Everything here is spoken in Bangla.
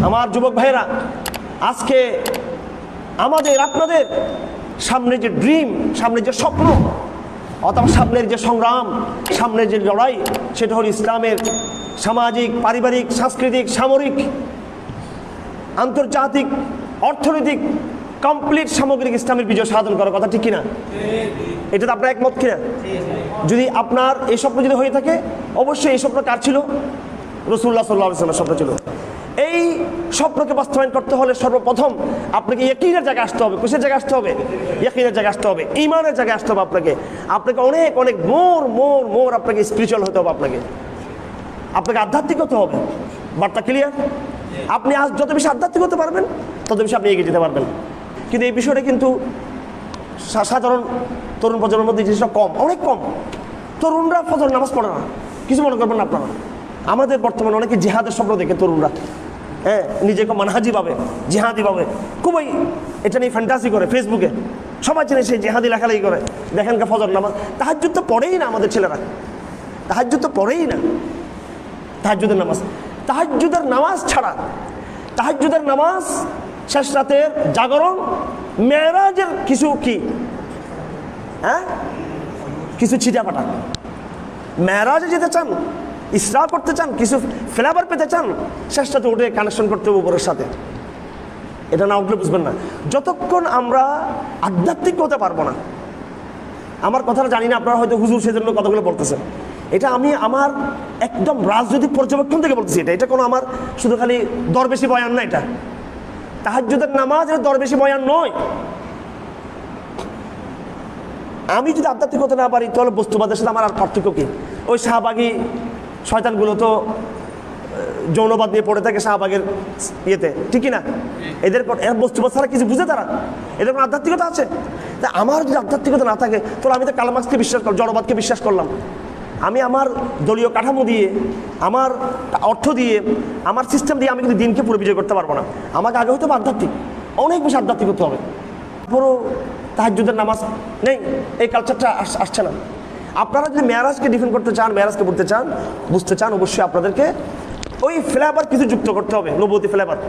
আমার যুবক ভাইয়েরা, আজকে আমাদের আপনাদের সামনে যে ড্রিম, সামনে যে স্বপ্ন, অথবা সামনের যে সংগ্রাম, সামনের যে লড়াই, সেটা হল ইসলামের সামাজিক, পারিবারিক, সাংস্কৃতিক, সামরিক, আন্তর্জাতিক, অর্থনৈতিক কমপ্লিট সামগ্রিক ইসলামের বিজয় সাধন করার কথা, ঠিক কিনা? এটা তো আপনার একমত কিনা? যদি আপনার এই স্বপ্ন যদি হয়ে থাকে, অবশ্যই এই স্বপ্ন কার ছিল? রাসূলুল্লাহ সাল্লাল্লাহু আলাইহি ওয়াসাল্লামের স্বপ্ন ছিল। এই স্বপ্নকে বাস্তবায়ন করতে হলে সর্বপ্রথম আপনাকে ইয়াকিনের জায়গায় আসতে হবে। কিসের জায়গায় আসতে হবে? ইয়াকিনের জায়গায় আসতে হবে, ঈমানের জায়গায় আসতে হবে। আপনাকে অনেক অনেক মোর আপনাকে স্পিরিচুয়াল হতে হবে, আপনাকে আধ্যাত্মিক হতে হবে। বার্তা ক্লিয়ার? আপনি আজ যত বেশি আধ্যাত্মিক হতে পারবেন, তত বেশি আপনি এগিয়ে যেতে পারবেন। কিন্তু এই বিষয়টা কিন্তু সাধারণ তরুণ প্রজন্মের মধ্যে জিনিসটা কম, অনেক কম। তরুণরা ফজর নামাজ পড়ে না, কিছু মনে করবেন না আপনারা। আমাদের বর্তমানে অনেকে জিহাদের স্বপ্ন দেখে তরুণরা, হ্যাঁ, নিজেকে মানহাজি ভাবে, জিহাদি ভাবে, খুবই এটা নিয়ে ফ্যান্টাসি করে ফেসবুকে, সবাই চেনে সেই জিহাদি লেখালেখি করে। দেখেন কে ফজর নামাজ, তাহাজ্জুদ তো পড়েই না আমাদের ছেলেরা, তাহাজ্জুদ তো পড়েই না। তাহাজ্জুদের নামাজ ছাড়া, তাহাজ্জুদের নামাজ, শেষ রাতের জাগরণ, মেরাজের কিছু কি, হ্যাঁ, কিছু ছিটাফাটা। মেরাজে যেতে চান, ইসরা করতে চান, কিছু ফ্লেভার পেতে চান, শেষ রাতে উঠে কানেকশন করতে হবে উপরের সাথে। এটা না উঠলে বুঝবেন না। যতক্ষণ আমরা আধ্যাত্মিক হতে পারবো না, আমার কথাটা জানি না আপনারা হয়তো হুজুর সেজন্য কথাগুলো বলতেছেন, এটা আমি আমার একদম রাজনৈতিক পর্যবেক্ষণ থেকে বলতেছি। এটা কোনো আমার শুধু খালি দরবেশি বয়ান না। এটা তাহাজ্জুদের নামাজ, এটা দরবেশি বয়ান নয়। আমি যদি আধ্যাত্মিক হতে না পারি, তাহলে বস্তুবাদের সাথে আমার আর পার্থক্য কি? ওই শাহবাগী শয়তানগুলো তো যৌনবাদ নিয়ে পড়ে থাকে শাহবাগের ইয়েতে, ঠিক না? এদের বস্তুবাদ ছাড়া কিছু বুঝে তারা, এদের কোনো আধ্যাত্মিকতা আছে? তা আমার যদি আধ্যাত্মিকতা না থাকে, তাহলে আমি তো কাল মার্ক্সকে বিশ্বাস করলাম, জড়বাদকে বিশ্বাস করলাম। আমি আমার দলীয় কাঠামো দিয়ে, আমার অর্থ দিয়ে, আমার সিস্টেম দিয়ে আমি কিন্তু দিনকে পুরো বিজয় করতে পারবো না। আমাকে আগে হতে হবে আধ্যাত্মিক, অনেক বেশি আধ্যাত্মিক হতে হবে। পুরো তাহাজ্জুদের নামাজ নেই, এই কালচারটা আসছে না। আপনারা যদি মেরাজকে ডিফেন্ড করতে চান, মেরাজকে বুঝতে চান, অবশ্যই আপনাদেরকে ওই ফ্লেভার কিছু যুক্ত করতে হবে, নবুয়তি ফ্লেভার।